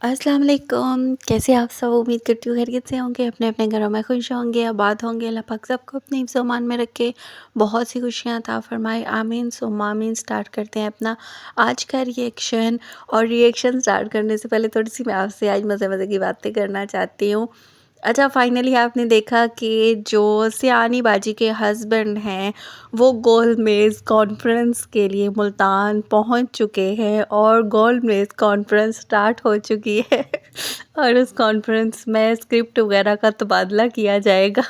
अस्सलाम वालेकुम। कैसे आप सब? उम्मीद करती हूँ खैरियत से होंगे, अपने अपने घरों में खुश होंगे, आबाद होंगे। अल्लाह पाक सबको अपने हिफ्ज़ व अमान में रखे, बहुत सी खुशियाँ अता फ़रमाए। आमीन सुम्मा आमीन। स्टार्ट करते हैं अपना आज का रिएक्शन। और रिएक्शन स्टार्ट करने से पहले थोड़ी सी मैं आपसे आज मज़े मज़े की बातें करना चाहती हूँ। अच्छा, फाइनली आपने देखा कि जो सियानी बाजी के हस्बैंड हैं वो गोल मेज़ कॉन्फ्रेंस के लिए मुल्तान पहुंच चुके हैं और गोल मेज़ कॉन्फ्रेंस स्टार्ट हो चुकी है और उस कॉन्फ्रेंस में स्क्रिप्ट वगैरह का तबादला किया जाएगा।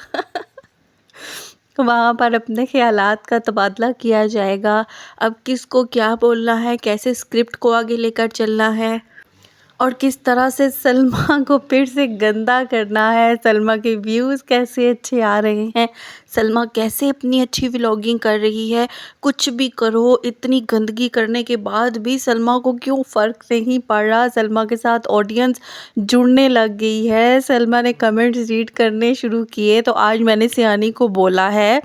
वहाँ पर अपने ख़यालात का तबादला किया जाएगा। अब किसको क्या बोलना है, कैसे स्क्रिप्ट को आगे लेकर चलना है और किस तरह से सलमा को फिर से गंदा करना है, सलमा के व्यूज़ कैसे अच्छे आ रहे हैं, सलमा कैसे अपनी अच्छी व्लॉगिंग कर रही है। कुछ भी करो, इतनी गंदगी करने के बाद भी सलमा को क्यों फ़र्क नहीं पड़ रहा, सलमा के साथ ऑडियंस जुड़ने लग गई है, सलमा ने कमेंट्स रीड करने शुरू किए। तो आज मैंने सियानी को बोला है,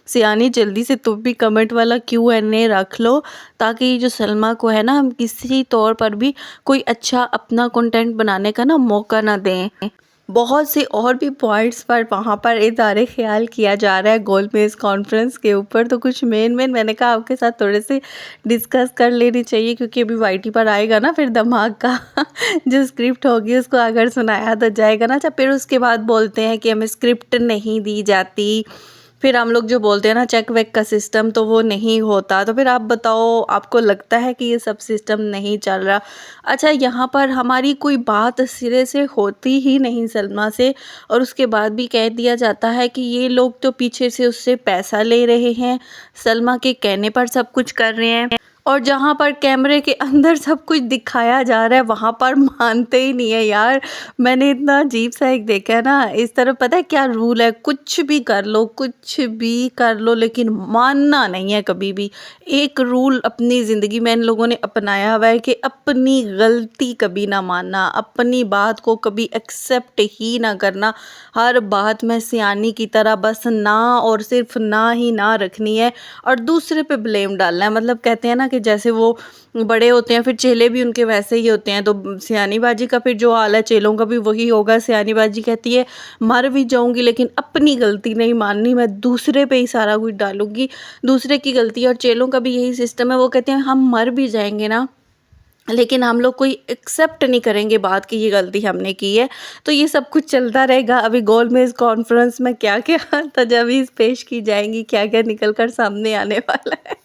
सियानी जल्दी से तुम भी कमेंट वाला Q&A रख लो, ताकि जो सलमा को है ना, हम किसी तौर पर भी कोई अच्छा अपना कंटेंट बनाने का ना मौका ना दें। बहुत से और भी पॉइंट्स पर वहाँ पर इज़हार ख्याल किया जा रहा है गोल मेज़ कॉन्फ्रेंस के ऊपर। तो कुछ मेन मैंने कहा आपके साथ थोड़े से डिस्कस कर लेनी चाहिए, क्योंकि अभी वाईटी पर आएगा ना फिर धमाक का जो स्क्रिप्ट होगी उसको अगर सुनाया तो जाएगा ना। अच्छा, फिर उसके बाद बोलते हैं कि हमें स्क्रिप्ट नहीं दी जाती, फिर हम लोग जो बोलते हैं ना चेक वेक का सिस्टम, तो वो नहीं होता। तो फिर आप बताओ, आपको लगता है कि ये सब सिस्टम नहीं चल रहा? अच्छा, यहाँ पर हमारी कोई बात सिरे से होती ही नहीं सलमा से, और उसके बाद भी कह दिया जाता है कि ये लोग तो पीछे से उससे पैसा ले रहे हैं, सलमा के कहने पर सब कुछ कर रहे हैं। और जहाँ पर कैमरे के अंदर सब कुछ दिखाया जा रहा है वहाँ पर मानते ही नहीं है यार। मैंने इतना अजीब सा एक देखा है ना, इस तरह पता है क्या रूल है, कुछ भी कर लो, कुछ भी कर लो, लेकिन मानना नहीं है कभी भी। एक रूल अपनी ज़िंदगी में इन लोगों ने अपनाया हुआ है कि अपनी गलती कभी ना मानना, अपनी बात को कभी एक्सेप्ट ही ना करना, हर बात में सियानी की तरह बस ना और सिर्फ ना ही ना रखनी है और दूसरे पे ब्लेम डालना है। मतलब कहते हैं ना कि जैसे वो बड़े होते हैं फिर चेले भी उनके वैसे ही होते हैं, तो सियानी बाजी का फिर जो हाल है चेलों का भी वही होगा। सियानी बाजी कहती है मर भी जाऊंगी लेकिन अपनी गलती नहीं माननी, मैं दूसरे पे ही सारा कुछ डालूंगी, दूसरे की गलती। और चेलों का भी यही सिस्टम है, वो कहते हैं हम मर भी जाएंगे ना लेकिन हम लोग कोई एक्सेप्ट नहीं करेंगे बात की ये गलती हमने की है। तो ये सब कुछ चलता रहेगा। अभी गोल मेज़ कॉन्फ्रेंस में क्या क्या तजावीज़ पेश की जाएंगी, क्या क्या निकल कर सामने आने वाला है,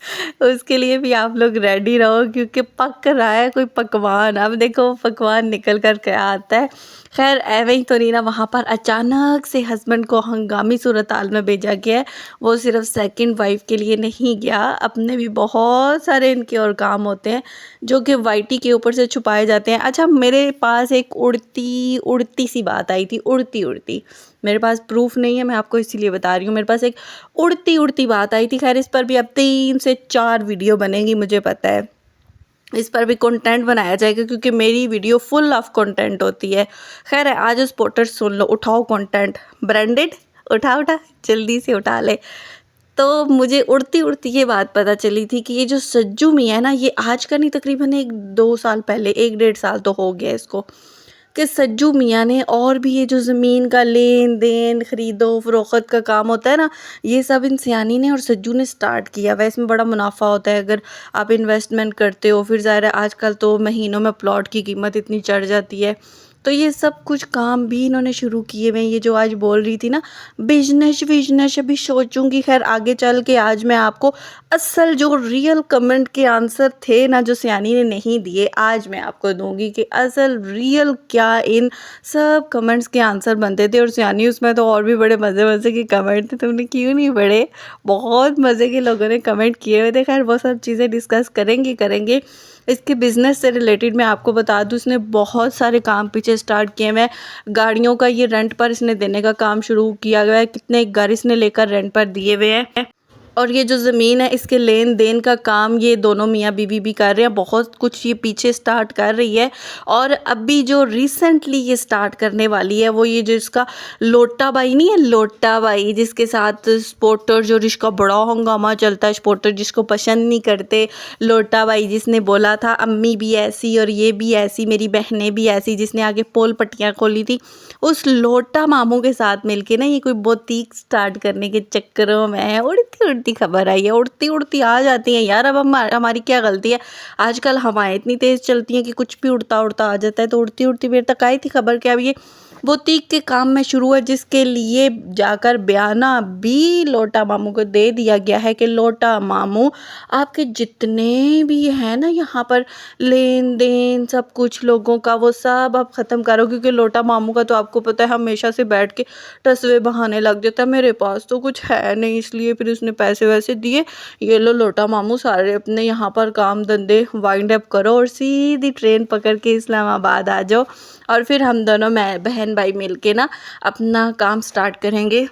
उसके लिए भी आप लोग रेडी रहो, क्योंकि पक रहा है कोई पकवान। अब देखो पकवान निकल कर क्या आता है। खैर एवं ही तो नहीं ना, वहाँ पर अचानक से हस्बैंड को हंगामी सूरत हाल में भेजा गया है। वो सिर्फ सेकंड वाइफ के लिए नहीं गया, अपने भी बहुत सारे इनके और काम होते हैं जो कि वाईटी के ऊपर से छुपाए जाते हैं। अच्छा, मेरे पास एक उड़ती उड़ती सी बात आई थी, उड़ती उड़ती, मेरे पास प्रूफ नहीं है, मैं आपको इसीलिए बता रही हूँ। मेरे पास एक उड़ती उड़ती बात आई थी। खैर इस पर भी अब 3 से 4 वीडियो बनेगी, मुझे पता है इस पर भी कंटेंट बनाया जाएगा, क्योंकि मेरी वीडियो फुल ऑफ कंटेंट होती है। खैर आज स्पॉटर सुन लो, उठाओ कंटेंट ब्रांडेड, उठा जल्दी से उठा ले। तो मुझे उड़ती उड़ती ये बात पता चली थी कि ये जो सज्जू मियाँ है ना, ये आज का नहीं, तकरीबन 1-2 साल पहले, 1-1.5 साल तो हो गया इसको, कि सज्जू मियाँ ने और भी ये जो ज़मीन का लेन देन ख़रीदो फ़रोख्त का काम होता है ना, ये सब इन सियानी ने और सज्जू ने स्टार्ट किया हुआ है। इसमें बड़ा मुनाफा होता है अगर आप इन्वेस्टमेंट करते हो। फिर ज़ाहिर है आजकल तो महीनों में प्लॉट की कीमत इतनी चढ़ जाती है, तो ये सब कुछ काम भी इन्होंने शुरू किए हुए हैं। ये जो आज बोल रही थी ना बिजनेस अभी सोचूंगी। खैर आगे चल के आज मैं आपको असल जो रियल कमेंट के आंसर थे ना, जो सियानी ने नहीं दिए, आज मैं आपको दूंगी कि असल रियल क्या इन सब कमेंट्स के आंसर बनते थे। और सियानी उसमें तो और भी बड़े मज़े मज़े के कमेंट थे, तुमने क्यों नहीं पढ़े? बहुत मज़े के लोगों ने कमेंट किए हुए थे। खैर वो सब चीज़ें डिस्कस करेंगे। इसके बिज़नेस से रिलेटेड मैं आपको बता दूँ, इसने बहुत सारे काम पीछे स्टार्ट किए हुए हैं। गाड़ियों का ये रेंट पर इसने देने का काम शुरू किया गया है, कितने घर इसने लेकर रेंट पर दिए हुए हैं। और ये जो ज़मीन है इसके लेन देन का काम ये दोनों मियाँ बीवी भी कर रहे हैं। बहुत कुछ ये पीछे स्टार्ट कर रही है और अभी जो रिसेंटली ये स्टार्ट करने वाली है वो ये जो इसका लोटा बाई नहीं है, लोटा बाई जिसके साथ सपोर्टर जो जिसका बड़ा हंगामा चलता है, सपोर्टर जिसको पसंद नहीं करते, लोटा बाई जिसने बोला था अम्मी भी ऐसी और ये भी ऐसी, मेरी बहनें भी ऐसी, जिसने आगे पोल पट्टियाँ खोली थी, उस लोटा मामू के साथ मिलके ना ये कोई बुटीक स्टार्ट करने के चक्करों में उड़ती उड़ती खबर आई है। उड़ती उड़ती आ जाती हैं यार। अब हमारी क्या गलती है? आजकल हवाएं इतनी तेज़ चलती हैं कि कुछ भी उड़ता उड़ता आ जाता है। तो उड़ती उड़ती मेरे तक आई थी खबर कि अब ये बुटीक के काम में शुरू है, जिसके लिए जाकर बयाना भी लोटा मामू को दे दिया गया है कि लोटा मामू आपके जितने भी हैं ना यहाँ पर लेन देन सब कुछ लोगों का वो सब आप ख़त्म करो, क्योंकि लोटा मामू का तो आपको पता है हमेशा से बैठ के टसवे बहाने लग जाता है, मेरे पास तो कुछ है नहीं, इसलिए फिर उसने पैसे वैसे दिए, ये लो लोटा मामू सारे अपने यहाँ पर काम धंधे वाइंड अप करो और सीधी ट्रेन पकड़ के इस्लामाबाद आ जाओ और फिर हम दोनों मैं बहन भाई मिलके ना अपना काम स्टार्ट करेंगे।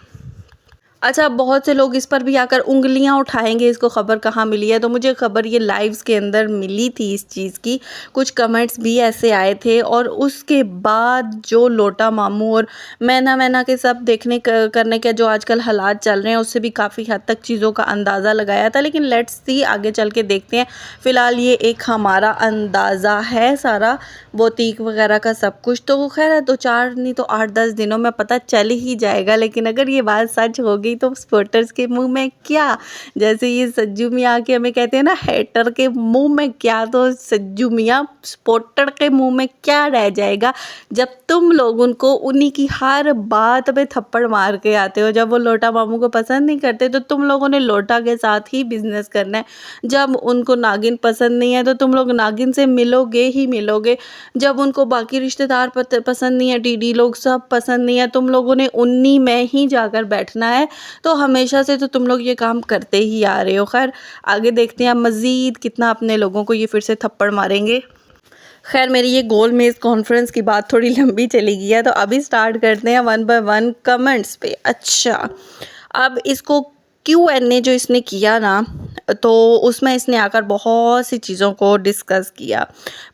अच्छा, बहुत से लोग इस पर भी आकर उँगलियां उठाएंगे इसको खबर कहाँ मिली है, तो मुझे खबर ये लाइव्स के अंदर मिली थी इस चीज़ की, कुछ कमेंट्स भी ऐसे आए थे और उसके बाद जो लोटा मामू और मैना के सब देखने करने के जो आजकल हालात चल रहे हैं उससे भी काफ़ी हद तक चीज़ों का अंदाज़ा लगाया था। लेकिन लेट्स सी आगे चल के देखते हैं। फ़िलहाल ये एक हमारा अंदाज़ा है सारा बुटीक वगैरह का सब कुछ, तो खैर 2-4 नहीं तो 8-10 दिनों में पता चल ही जाएगा। लेकिन अगर ये बात सच होगी तो सपोर्टर्स के मुंह में क्या, जैसे ये सज्जू मियाँ के हमें कहते हैं ना हेटर के मुंह में क्या, तो सज्जू मियाँ सपोर्टर के मुंह में क्या रह जाएगा जब तुम लोग उनको उन्हीं की हर बात पे थप्पड़ मार के आते हो। जब वो लोटा मामू को पसंद नहीं करते तो तुम लोगों ने लोटा के साथ ही बिजनेस करना है, जब उनको नागिन पसंद नहीं है तो तुम लोग नागिन से मिलोगे ही मिलोगे, जब उनको बाकी रिश्तेदार पसंद नहीं है, डीडी लोग सब पसंद नहीं है, तुम लोगों ने उन्हीं में ही जाकर बैठना है। तो हमेशा से तो तुम लोग ये काम करते ही आ रहे हो। खैर आगे देखते हैं मज़ीद कितना अपने लोगों को ये फिर से थप्पड़ मारेंगे। खैर मेरी ये गोल मेज़ कॉन्फ्रेंस की बात थोड़ी लंबी चली गई है, तो अभी स्टार्ट करते हैं 1 बाय 1 कमेंट्स पे। अच्छा, अब इसको Q&A जो इसने किया ना, तो उसमें इसने आकर बहुत सी चीज़ों को डिस्कस किया।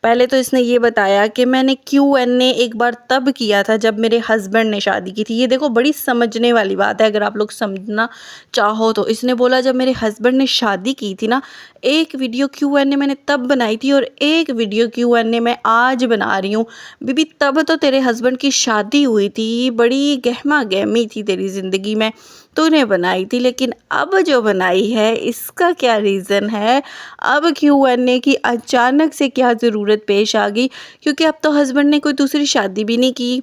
पहले तो इसने ये बताया कि मैंने Q&A एक बार तब किया था जब मेरे हस्बैंड ने शादी की थी। ये देखो बड़ी समझने वाली बात है अगर आप लोग समझना चाहो तो। इसने बोला जब मेरे हस्बैंड ने शादी की थी ना, एक वीडियो Q&A मैंने तब बनाई थी और एक वीडियो Q&A मैं आज बना रही हूँ। बीबी तब तो तेरे हस्बैंड की शादी हुई थी, बड़ी गहमा गहमी थी तेरी ज़िंदगी में, तूने बनाई थी, लेकिन अब जो बनाई है इसका क्या रीज़न है? अब Q&A की अचानक से क्या ज़रूरत पेश आ गई? क्योंकि अब तो हस्बैंड ने कोई दूसरी शादी भी नहीं की,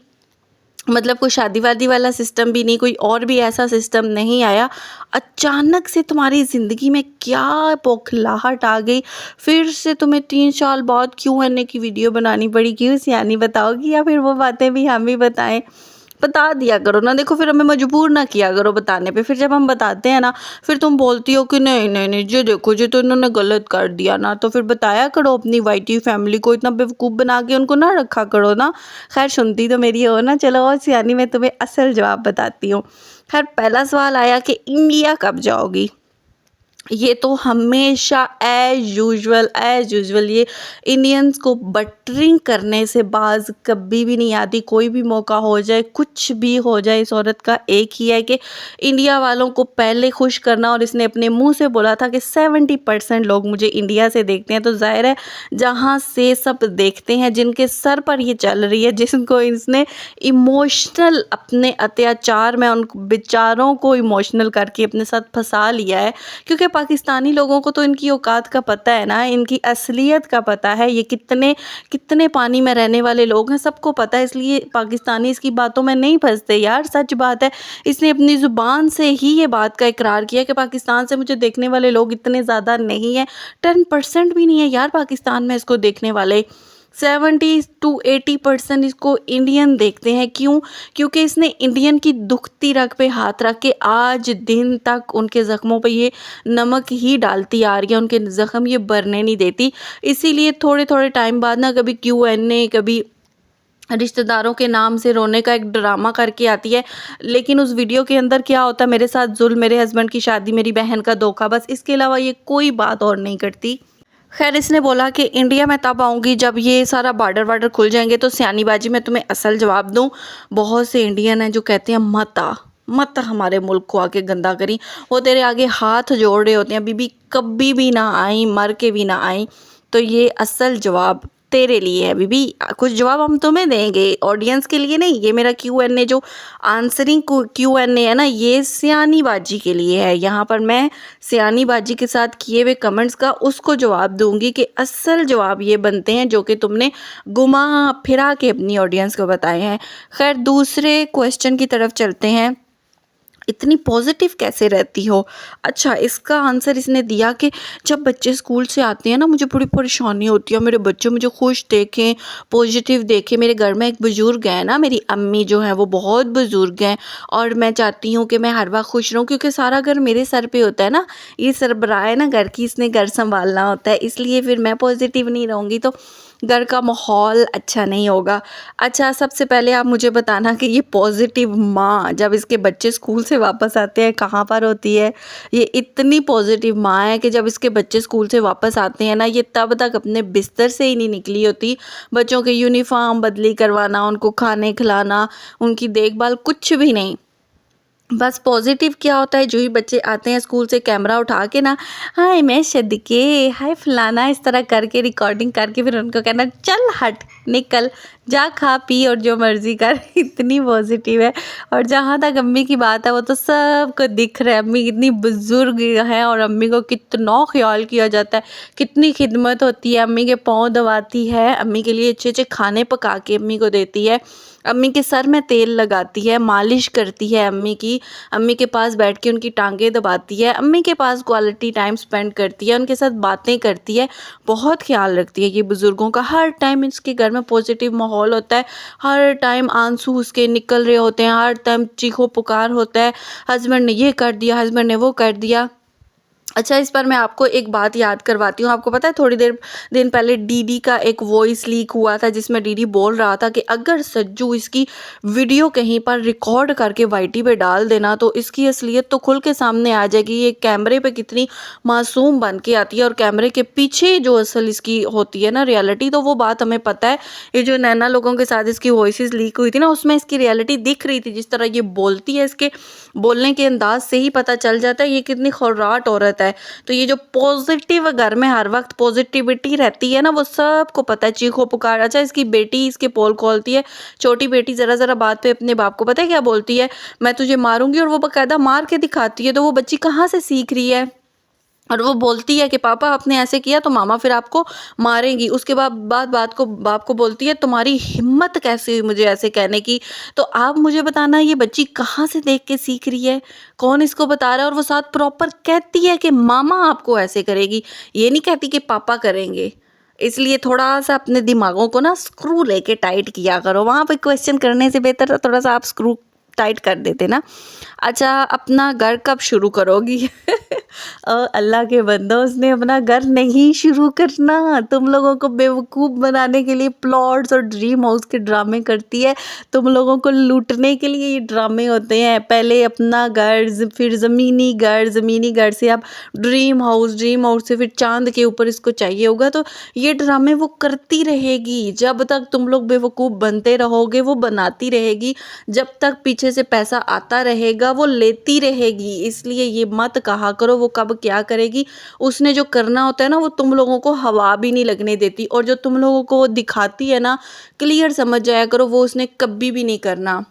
मतलब कोई शादी वादी वाला सिस्टम भी नहीं, कोई और भी ऐसा सिस्टम नहीं आया। अचानक से तुम्हारी ज़िंदगी में क्या बौखलाहट आ गई? फिर से तुम्हें 3 साल बाद Q&A की वीडियो बनानी पड़ी, क्यों सियानी बताओगी या फिर वो बातें भी हम ही बताएं? बता दिया करो ना, देखो फिर हमें मजबूर ना किया करो बताने पे। फिर जब हम बताते हैं ना फिर तुम बोलती हो कि नहीं नहीं नहीं जी देखो जी तो इन्होंने गलत कर दिया ना, तो फिर बताया करो अपनी वाइटी फैमिली को, इतना बेवकूफ़ बना के उनको ना रखा करो ना। खैर सुनती तो मेरी हो ना, चलो और सियानी मैं तुम्हें असल जवाब बताती हूँ। खैर पहला सवाल आया कि इंडिया कब जाओगी? ये तो हमेशा एज़ यूजुअल ये इंडियंस को बटरिंग करने से बाज कभी भी नहीं आती। कोई भी मौका हो जाए, कुछ भी हो जाए, इस औरत का एक ही है कि इंडिया वालों को पहले खुश करना। और इसने अपने मुंह से बोला था कि 70% लोग मुझे इंडिया से देखते हैं, तो जाहिर है जहाँ से सब देखते हैं, जिनके सर पर ये चल रही है, जिनको इसने इमोशनल अपने अत्याचार में उन बेचारों को इमोशनल करके अपने साथ फंसा लिया है। क्योंकि पाकिस्तानी लोगों को तो इनकी औकात का पता है ना, इनकी असलियत का पता है, ये कितने पानी में रहने वाले लोग हैं सबको पता है, इसलिए पाकिस्तानी इसकी बातों में नहीं फंसते यार। सच बात है, इसने अपनी ज़ुबान से ही ये बात का इकरार किया कि पाकिस्तान से मुझे देखने वाले लोग इतने ज़्यादा नहीं है, 10% भी नहीं है यार पाकिस्तान में इसको देखने वाले। 70 to 80% इसको इंडियन देखते हैं। क्यों? क्योंकि इसने इंडियन की दुखती रग पे हाथ रख के आज दिन तक उनके ज़ख्मों पे ये नमक ही डालती आ रही है, उनके ज़ख्म ये भरने नहीं देती। इसीलिए थोड़े थोड़े टाइम बाद ना कभी Q&A, कभी रिश्तेदारों के नाम से रोने का एक ड्रामा करके आती है। लेकिन उस वीडियो के अंदर क्या होता है, मेरे साथ जुल्म, मेरे हस्बैंड की शादी, मेरी बहन का धोखा, बस इसके अलावा ये कोई बात और नहीं करती। खैर इसने बोला कि इंडिया में तब आऊँगी जब ये सारा बॉर्डर वार्डर खुल जाएंगे तो सियानी बाजी मैं तुम्हें असल जवाब दूँ। बहुत से इंडियन हैं जो कहते हैं मत आ, मत हमारे मुल्क को आके गंदा करी, वो तेरे आगे हाथ जोड़ रहे होते हैं, बीबी कभी भी ना आई, मर के भी ना आई। तो ये असल जवाब तेरे लिए है बीबी, कुछ जवाब हम तुम्हें देंगे, ऑडियंस के लिए नहीं। ये मेरा Q&A जो आंसरिंग Q&A है ना, ये सियानी बाजी के लिए है। यहाँ पर मैं सियानी बाजी के साथ किए हुए कमेंट्स का उसको जवाब दूंगी कि असल जवाब ये बनते हैं जो कि तुमने घुमा फिरा के अपनी ऑडियंस को बताए हैं। खैर दूसरे क्वेश्चन की तरफ चलते हैं, इतनी पॉजिटिव कैसे रहती हो। अच्छा, इसका आंसर इसने दिया कि जब बच्चे स्कूल से आते हैं ना, मुझे बड़ी परेशानी होती है, मेरे बच्चे मुझे खुश देखें, पॉजिटिव देखें। मेरे घर में एक बुज़ुर्ग है ना, मेरी अम्मी जो है वो बहुत बुज़ुर्ग हैं, और मैं चाहती हूँ कि मैं हर वक्त खुश रहूँ, क्योंकि सारा घर मेरे सर पे होता है ना, ये सरबराह है ना घर की, इसने घर संभालना होता है, इसलिए फिर मैं पॉजिटिव नहीं रहूँगी तो घर का माहौल अच्छा नहीं होगा। अच्छा, सबसे पहले आप मुझे बताना कि ये पॉजिटिव माँ जब इसके बच्चे स्कूल से वापस आते हैं कहाँ पर होती है। ये इतनी पॉजिटिव माँ है कि जब इसके बच्चे स्कूल से वापस आते हैं ना, ये तब तक अपने बिस्तर से ही नहीं निकली होती। बच्चों के यूनिफॉर्म बदली करवाना, उनको खाने खिलाना, उनकी देखभाल, कुछ भी नहीं। बस पॉजिटिव क्या होता है, जो ही बच्चे आते हैं स्कूल से कैमरा उठा के ना, हाय मैं सदके, हाय फलाना, इस तरह करके रिकॉर्डिंग करके फिर उनको कहना चल हट निकल जा खा पी और जो मर्जी कर। इतनी पॉजिटिव है। और जहाँ तक अम्मी की बात है, वो तो सबको दिख रहा है अम्मी कितनी बुजुर्ग है और अम्मी को कितना ख्याल किया जाता है, कितनी खिदमत होती है, अम्मी के पाँव दबाती है, अम्मी के लिए अच्छे अच्छे खाने पका के अम्मी को देती है, अम्मी के सर में तेल लगाती है, मालिश करती है अम्मी की, अम्मी के पास बैठ के उनकी टांगें दबाती है, अम्मी के पास क्वालिटी टाइम स्पेंड करती है, उनके साथ बातें करती है, बहुत ख्याल रखती है ये बुज़ुर्गों का। हर टाइम इसके घर में पॉजिटिव माहौल होता है, हर टाइम आंसू उसके निकल रहे होते हैं, हर टाइम चीखो पुकार होता है, हस्बैंड ने ये कर दिया, हस्बैंड ने वो कर दिया। अच्छा, इस पर मैं आपको एक बात याद करवाती हूँ। आपको पता है थोड़ी दिन पहले डीडी का एक वॉइस लीक हुआ था, जिसमें डीडी बोल रहा था कि अगर सज्जू इसकी वीडियो कहीं पर रिकॉर्ड करके वाईटी पे डाल देना तो इसकी असलियत तो खुल के सामने आ जाएगी। ये कैमरे पे कितनी मासूम बन के आती है और कैमरे के पीछे जो असल इसकी होती है ना रियलिटी, तो वो बात हमें पता है। ये जो नैना लोगों के साथ इसकी वॉइसेस लीक हुई थी ना, उसमें इसकी रियलिटी दिख रही थी। जिस तरह ये बोलती है, इसके बोलने के अंदाज से ही पता चल जाता है ये कितनी खौराट औरत है। तो ये जो पॉजिटिव घर में हर वक्त पॉजिटिविटी रहती है ना, वो सबको पता है, चीखो पुकार। अच्छा, इसकी बेटी इसके पोल खोलती है, छोटी बेटी ज़रा ज़रा बात पे अपने बाप को पता है क्या बोलती है, मैं तुझे मारूंगी, और वो बाकायदा मार के दिखाती है। तो वो बच्ची कहाँ से सीख रही है, और वो बोलती है कि पापा आपने ऐसे किया तो मामा फिर आपको मारेंगी। उसके बाद बाप को बोलती है तुम्हारी हिम्मत कैसे हुई मुझे ऐसे कहने की। तो आप मुझे बताना ये बच्ची कहाँ से देख के सीख रही है, कौन इसको बता रहा है। और वो साथ प्रॉपर कहती है कि मामा आपको ऐसे करेगी, ये नहीं कहती कि पापा करेंगे। इसलिए थोड़ा सा अपने दिमागों को ना स्क्रू लेके टाइट किया करो, वहाँ पे क्वेश्चन करने से बेहतर थोड़ा सा आप स्क्रू टाइट कर देते ना। अच्छा, अपना घर कब शुरू करोगी? अल्लाह के बंदो, उसने अपना घर नहीं शुरू करना, तुम लोगों को बेवकूफ़ बनाने के लिए प्लॉट्स और ड्रीम हाउस के ड्रामे करती है। तुम लोगों को लूटने के लिए ये ड्रामे होते हैं। पहले अपना घर, फिर ज़मीनी घर से अब ड्रीम हाउस से फिर चांद के ऊपर इसको चाहिए होगा। तो ये ड्रामे वो करती रहेगी जब तक तुम लोग बेवकूफ़ बनते रहोगे, वो बनाती रहेगी जब तक पीछे से पैसा आता रहेगा, वो लेती रहेगी। इसलिए ये मत कहा करो वो कब क्या करेगी। उसने जो करना होता है ना, वो तुम लोगों को हवा भी नहीं लगने देती, और जो तुम लोगों को वो दिखाती है ना, क्लियर समझ जाया करो वो उसने कभी भी नहीं करना।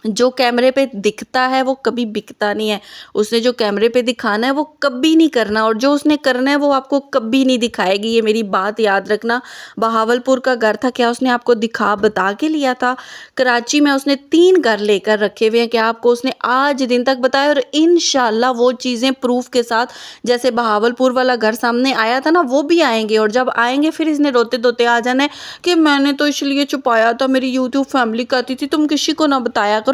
जो कैमरे पे दिखता है वो कभी बिकता नहीं है। उसने जो कैमरे पे दिखाना है वो कभी नहीं करना, और जो उसने करना है वो आपको कभी नहीं दिखाएगी। ये मेरी बात याद रखना। बहावलपुर का घर था, क्या उसने आपको दिखा बता के लिया था? कराची में उसने 3 घर लेकर रखे हुए हैं, क्या आपको उसने आज दिन तक बताया? और इंशाल्लाह वो चीज़ें प्रूफ के साथ, जैसे बहावलपुर वाला घर सामने आया था ना, वो भी आएंगे। और जब आएंगे फिर इसने रोते धोते आ जाना है कि मैंने तो इसलिए छुपाया था, मेरी यूट्यूब फैमिली कहती थी तुम किसी को ना बताया करो।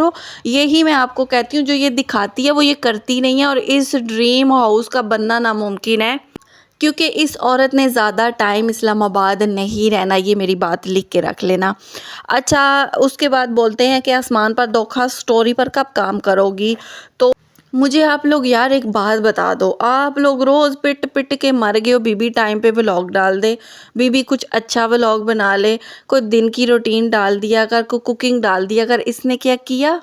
यही मैं आपको कहती हूँ, जो ये दिखाती है वो ये करती नहीं है, और इस ड्रीम हाउस का बनना नामुमकिन है। क्योंकि इस औरत ने ज़्यादा टाइम इस्लामाबाद नहीं रहना, ये मेरी बात लिख के रख लेना। अच्छा, उसके बाद बोलते हैं कि आसमान पर धोखा स्टोरी पर कब काम करोगी? तो मुझे आप लोग यार एक बात बता दो, आप लोग रोज़ पिट पिट के मर गए हो, बीबी टाइम पे व्लॉग डाल दे, बीबी कुछ अच्छा व्लॉग बना ले, कोई दिन की रूटीन डाल दिया कर, कोई कुकिंग डाल दिया कर। इसने क्या किया?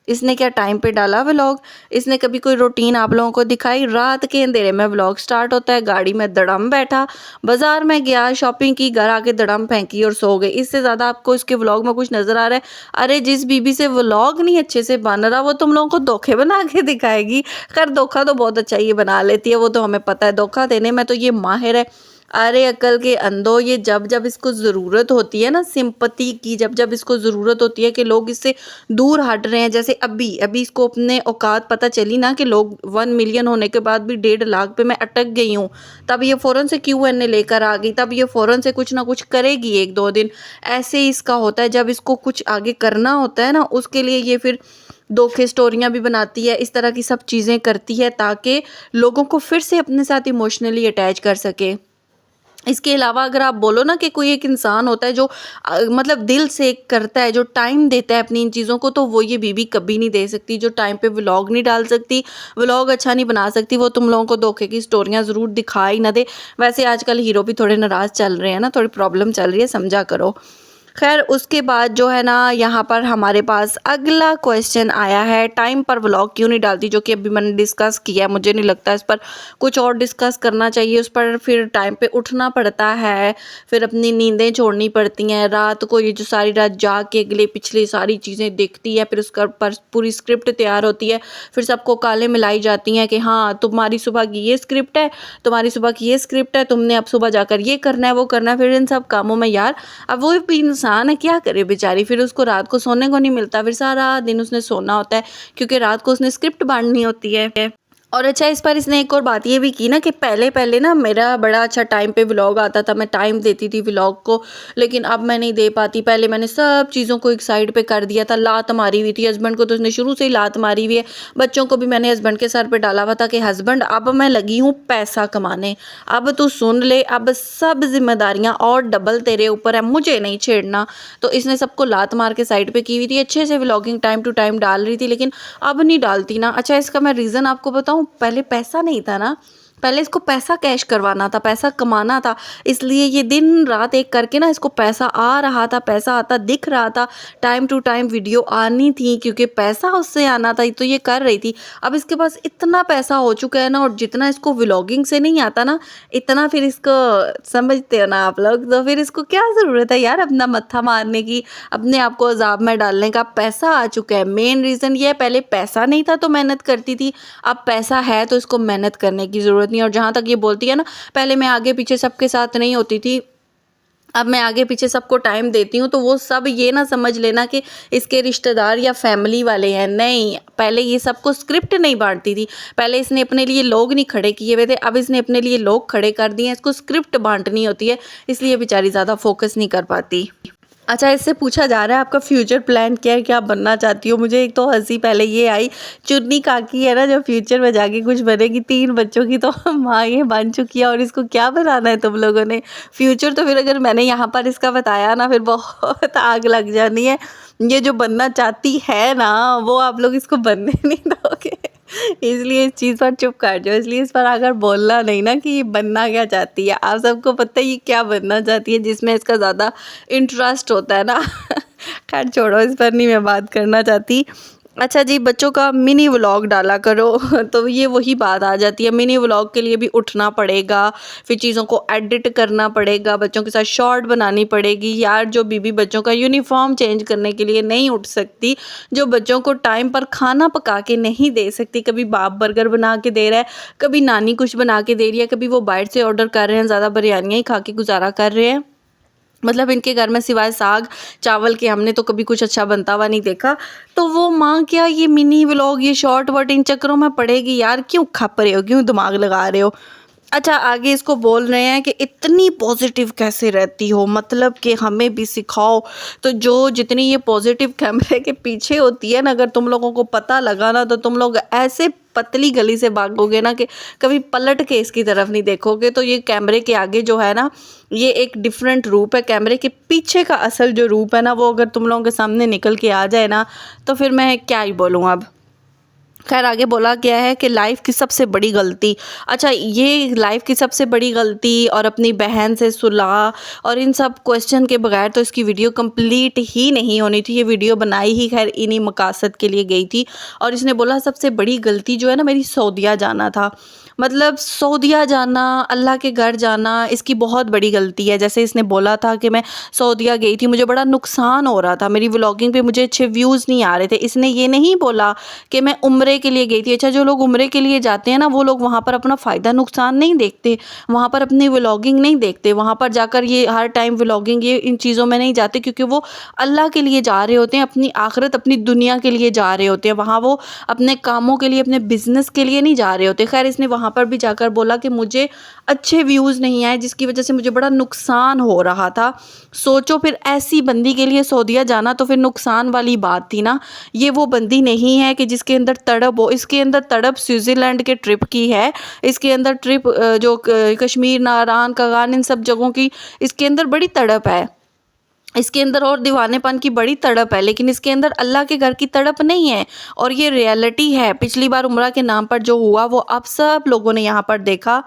इसने क्या टाइम पे डाला व्लॉग? इसने कभी कोई रूटीन आप लोगों को दिखाई? रात के अंधेरे में व्लॉग स्टार्ट होता है, गाड़ी में धड़म बैठा, बाजार में गया, शॉपिंग की, घर आके धड़म फेंकी और सो गए। इससे ज़्यादा आपको इसके व्लॉग में कुछ नज़र आ रहा है? अरे जिस बीबी से व्लॉग नहीं अच्छे से बन रहा वो तुम लोगों को धोखे बना के दिखाएगी। खैर धोखा तो बहुत अच्छा ये बना लेती है, वो तो हमें पता है, धोखा देने में तो ये माहिर है। अरे अक्ल के अंधो, ये जब जब इसको ज़रूरत होती है ना सिंपैथी की, जब जब इसको ज़रूरत होती है कि लोग इससे दूर हट रहे हैं, जैसे अभी अभी इसको अपने औकात पता चली ना कि लोग 1 मिलियन होने के बाद भी 1.5 लाख पे मैं अटक गई हूँ, तब ये फ़ौरन से Q&A लेकर आ गई, तब ये फ़ौरन से कुछ ना कुछ करेगी 1-2 दिन। ऐसे ही इसका होता है, जब इसको कुछ आगे करना होता है ना, उसके लिए ये फिर धोखे स्टोरियाँ भी बनाती है, इस तरह की सब चीज़ें करती है ताकि लोगों को फिर से अपने साथ इमोशनली अटैच कर सके। इसके अलावा अगर आप बोलो ना कि कोई एक इंसान होता है जो मतलब दिल से करता है, जो टाइम देता है अपनी इन चीज़ों को, तो वो ये बीबी कभी नहीं दे सकती। जो टाइम पे व्लॉग नहीं डाल सकती, व्लॉग अच्छा नहीं बना सकती, वो तुम लोगों को धोखे की स्टोरियाँ ज़रूर दिखा ही ना दे। वैसे आजकल हीरो भी थोड़े नाराज़ चल रहे हैं ना, थोड़ी प्रॉब्लम चल रही है, समझा करो। खैर उसके बाद जो है ना, यहाँ पर हमारे पास अगला क्वेश्चन आया है, टाइम पर व्लॉग क्यों नहीं डालती, जो कि अभी मैंने डिस्कस किया है। मुझे नहीं लगता इस पर कुछ और डिस्कस करना चाहिए। उस पर फिर टाइम पे उठना पड़ता है, फिर अपनी नींदें छोड़नी पड़ती हैं, रात को ये जो सारी रात जाग के अगले पिछले सारी चीज़ें देखती है, फिर उसका पर पूरी स्क्रिप्ट तैयार होती है, फिर सबको काले मिलाई जाती हैं कि हाँ तुम्हारी सुबह की ये स्क्रिप्ट है, तुम्हारी सुबह की ये स्क्रिप्ट है, तुमने अब सुबह जाकर ये करना है, वो करना है। फिर इन सब कामों में यार, अब वो भी इंसान है, क्या करे बेचारी, फिर उसको रात को सोने को नहीं मिलता, फिर सारा दिन उसने सोना होता है क्योंकि रात को उसने स्क्रिप्ट बांटनी होती है। और अच्छा, इस पर इसने एक और बात ये भी की ना कि पहले पहले ना मेरा बड़ा अच्छा टाइम पे व्लॉग आता था, मैं टाइम देती थी व्लॉग को, लेकिन अब मैं नहीं दे पाती। पहले मैंने सब चीज़ों को एक साइड पे कर दिया था, लात मारी हुई थी हस्बैंड को, तो उसने शुरू से ही लात मारी हुई है। बच्चों को भी मैंने हस्बैंड के सर पे डाला हुआ था कि हस्बैंड अब मैं लगी हूँ पैसा कमाने, अब तू सुन ले, अब सब जिम्मेदारियाँ और डबल तेरे ऊपर है, मुझे नहीं छेड़ना। तो इसने सबको लात मार के साइड पे की हुई थी, अच्छे से व्लॉगिंग टाइम टू टाइम डाल रही थी, लेकिन अब नहीं डालती ना। अच्छा, इसका मैं रीज़न आपको बताऊँ, पहले पैसा नहीं था ना, पहले इसको पैसा कैश करवाना था, पैसा कमाना था, इसलिए ये दिन रात एक करके ना इसको पैसा आ रहा था, पैसा आता दिख रहा था, टाइम टू टाइम वीडियो आनी थी क्योंकि पैसा उससे आना था, तो ये कर रही थी। अब इसके पास इतना पैसा हो चुका है ना, और जितना इसको व्लॉगिंग से नहीं आता ना, इतना फिर इसको समझते हो ना आप लोग, तो फिर इसको क्या ज़रूरत है यार अपना मत्था मारने की, अपने आप को अजाब में डालने का। पैसा आ चुका है, मेन रीज़न ये है, पहले पैसा नहीं था तो मेहनत करती थी, अब पैसा है तो इसको मेहनत करने की ज़रूरत नहीं। और जहाँ तक ये बोलती है ना, पहले मैं आगे पीछे सबके साथ नहीं होती थी, अब मैं आगे पीछे सबको टाइम देती हूँ, तो वो सब ये ना समझ लेना कि इसके रिश्तेदार या फैमिली वाले हैं, नहीं। पहले ये सबको स्क्रिप्ट नहीं बांटती थी, पहले इसने अपने लिए लोग नहीं खड़े किए हुए थे, अब इसने अपने लिए लोग खड़े कर दिए हैं, इसको स्क्रिप्ट बांटनी होती है, इसलिए बेचारी ज़्यादा फोकस नहीं कर पाती। अच्छा, इससे पूछा जा रहा है आपका फ्यूचर प्लान क्या है, क्या बनना चाहती हो? मुझे एक तो हंसी पहले ये आई, चुन्नी काकी है ना जो फ्यूचर में जाके कुछ बनेगी, 3 बच्चों की तो माँ ये बन चुकी है, और इसको क्या बनाना है तुम लोगों ने फ्यूचर? तो फिर अगर मैंने यहाँ पर इसका बताया ना, फिर बहुत आग लग जानी है। ये जो बनना चाहती है ना, वो आप लोग इसको बनने नहीं दोगे, इसलिए इस चीज़ पर चुप कर जाओ। इसलिए इस पर अगर बोलना नहीं ना कि ये बनना क्या चाहती है, आप सबको पता है ये क्या बनना चाहती है, जिसमें इसका ज़्यादा इंटरेस्ट होता है ना। खैर छोड़ो, इस पर नहीं मैं बात करना चाहती। अच्छा जी, बच्चों का मिनी व्लॉग डाला करो। तो ये वही बात आ जाती है, मिनी व्लॉग के लिए भी उठना पड़ेगा, फिर चीज़ों को एडिट करना पड़ेगा, बच्चों के साथ शॉर्ट बनानी पड़ेगी। यार जो बीबी बच्चों का यूनिफॉर्म चेंज करने के लिए नहीं उठ सकती, जो बच्चों को टाइम पर खाना पका के नहीं दे सकती, कभी बाप बर्गर बना के दे रहा है, कभी नानी कुछ बना के दे रही है, कभी वो बाहर से ऑर्डर कर रहे हैं, ज़्यादा बिरयानियाँ ही खा के गुजारा कर रहे हैं, मतलब इनके घर में सिवाय साग चावल के हमने तो कभी कुछ अच्छा बनता हुआ नहीं देखा। तो वो माँ क्या ये मिनी व्लॉग, ये शॉर्ट वर्ट इन चक्करों में पड़ेगी यार, क्यों खप रहे हो, क्यों दिमाग लगा रहे हो? अच्छा, आगे इसको बोल रहे हैं कि इतनी पॉजिटिव कैसे रहती हो, मतलब कि हमें भी सिखाओ। तो जो जितनी ये पॉजिटिव कैमरे के पीछे होती है ना, अगर तुम लोगों को पता लगा ना, तो तुम लोग ऐसे पतली गली से भागोगे ना कि कभी पलट के इसकी तरफ नहीं देखोगे। तो ये कैमरे के आगे जो है ना, ये एक डिफरेंट रूप है। कैमरे के पीछे का असल जो रूप है ना, वो अगर तुम लोगों के सामने निकल के आ जाए ना, तो फिर मैं क्या ही बोलूँ अब। खैर आगे बोला गया है कि लाइफ की सबसे बड़ी गलती, अच्छा ये लाइफ की सबसे बड़ी गलती और अपनी बहन से सुलह और इन सब क्वेश्चन के बगैर तो इसकी वीडियो कंप्लीट ही नहीं होनी थी। ये वीडियो बनाई ही खैर इन्हीं मकासद के लिए गई थी। और इसने बोला सबसे बड़ी गलती जो है ना, मेरी सऊदीया जाना था। मतलब सऊदीया जाना, अल्लाह के घर जाना, इसकी बहुत बड़ी गलती है। जैसे इसने बोला था कि मैं सऊदीया गई थी, मुझे बड़ा नुकसान हो रहा था, मेरी व्लॉगिंग पे मुझे अच्छे व्यूज़ नहीं आ रहे थे। इसने ये नहीं बोला कि मैं उम्रे के लिए गई थी। अच्छा, जो लोग उम्रे के लिए जाते हैं ना, वो लोग वहाँ पर अपना फ़ायदा नुकसान नहीं देखते, वहाँ पर अपनी व्लॉगिंग नहीं देखते, वहाँ पर जाकर ये हर टाइम व्लॉगिंग ये इन चीज़ों में नहीं जाते, क्योंकि वो अल्लाह के लिए जा रहे होते हैं, अपनी आखिरत अपनी दुनिया के लिए जा रहे होते हैं। वहाँ वो अपने कामों के लिए, अपने बिज़नेस के लिए नहीं जा रहे होते। खैर इसने वहाँ पर भी जाकर बोला कि मुझे अच्छे व्यूज़ नहीं आए, जिसकी वजह से मुझे बड़ा नुकसान हो रहा था। सोचो फिर ऐसी बंदी के लिए सऊदीया जाना तो फिर नुकसान वाली बात थी ना। ये वो बंदी नहीं है कि जिसके अंदर तड़प हो। इसके अंदर तड़प स्विट्ज़रलैंड के ट्रिप की है, इसके अंदर ट्रिप जो कश्मीर, नारान, कागान, इन सब जगहों की इसके अंदर बड़ी तड़प है। इसके अंदर और दीवानेपन की बड़ी तड़प है, लेकिन इसके अंदर अल्लाह के घर की तड़प नहीं है। और ये रियलिटी है। पिछली बार उम्रा के नाम पर जो हुआ वो आप सब लोगों ने यहाँ पर देखा।